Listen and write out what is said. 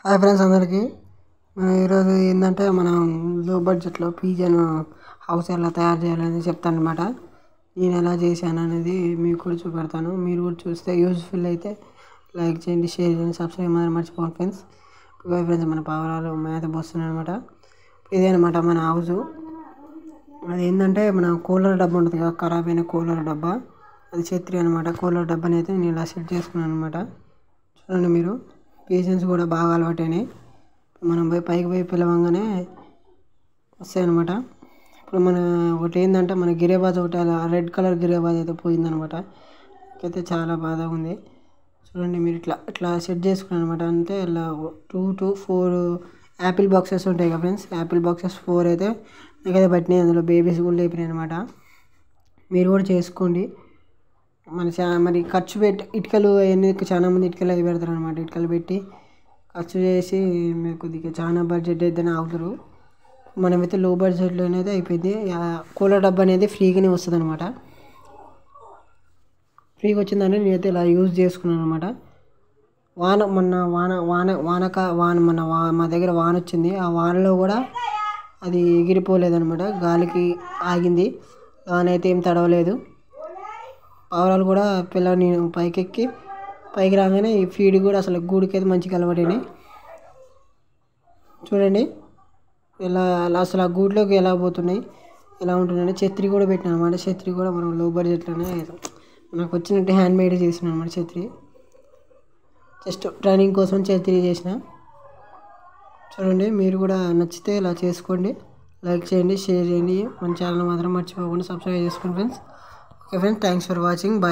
Hi friends అందరికీ. ఈరోజు ఏంటంటే మనం లో బడ్జెట్లో పిజన్ హౌస్ ఎలా తయారు చేయాలనేది చెప్తాను అనమాట. నేను ఎలా చేశాను అనేది మీకు కూడా చూపెడతాను. మీరు కూడా చూస్తే యూజ్ఫుల్ అయితే లైక్ చేయండి, షేర్ చేయండి, సబ్స్క్రైబ్ మాత్రం మర్చిపోండి ఫ్రెండ్స్. ఫ్రెండ్స్ మన పావురాలు మేత పోస్తున్నాయి అనమాట. ఇదే అనమాట మన హౌస్. అది ఏంటంటే మన కూలర్ డబ్బా ఉంటుంది కదా, ఖరాబ్ అయిన కూలర్ డబ్బా, అది ఛత్రి అనమాట. కూలర్ డబ్బాని అయితే నేను ఇలా సెట్ చేసుకున్నాను అనమాట. చూడండి మీరు, పేషెన్స్ కూడా బాగా అలవాటైనాయి. మనం పైకి పోయి పిలవంగానే వస్తాయి అనమాట. ఇప్పుడు మన ఒకటి ఏంటంటే మన గిరేబాజ్ ఒకటి అలా రెడ్ కలర్ గిరేబాజ్ అయితే పోయిందనమాట. అయితే చాలా బాధగా ఉంది. చూడండి మీరు, ఇట్లా ఇట్లా సెట్ చేసుకున్నాను అనమాట. అంటే ఇలా 2 to 4 యాపిల్ బాక్సెస్ ఉంటాయి కదా ఫ్రెండ్స్. యాపిల్ బాక్సెస్ 4 అయితే నాకైతే పట్టినాయి. అందులో బేబీస్ కూడా లేపినాయి అనమాట. మీరు కూడా చేసుకోండి. మరి ఖర్చు పెట్టి ఇటుకలు అవన్నీ చాలామంది ఇటుకలు అవి పెడతారు అనమాట. ఇటుకలు పెట్టి ఖర్చు చేసి మీరు కొద్దిగా చాలా బడ్జెట్ అయితేనే అవుతారు. మనమైతే లో బడ్జెట్లోనే అయితే అయిపోయింది. కూలర్ డబ్బా అనేది ఫ్రీగానే వస్తుంది అనమాట. ఫ్రీగా వచ్చిందంటే నేనైతే ఇలా యూజ్ చేసుకున్నాను అనమాట. మా దగ్గర వాన వచ్చింది. ఆ వానలో కూడా అది ఎగిరిపోలేదనమాట, గాలికి ఆగింది. వాన అయితే ఏం తడవలేదు. పావురాలు కూడా నేను పైకి రాగానే ఈ ఫీడ్ కూడా అసలు గూడికి అయితే మంచిగా అలవాటైనాయి. చూడండి ఇలా అసలు ఆ గూడులోకి ఎలా పోతున్నాయి, ఎలా ఉంటుందంటే ఛత్రి కూడా పెట్టినా అనమాట. ఛత్రి కూడా మనం లో బడ్జెట్లోనే నాకు వచ్చినట్టు హ్యాండ్ మేడ్ చేసిన అనమాట. ఛత్రి జస్ట్ ట్రైనింగ్ కోసం ఛత్రి చేసిన. చూడండి మీరు కూడా నచ్చితే ఇలా చేసుకోండి. లైక్ చేయండి, షేర్ చేయండి. మన ఛానల్ మాత్రం మర్చిపోకుండా సబ్స్క్రైబ్ చేసుకోండి friends. Okay friends, thanks for watching. Bye.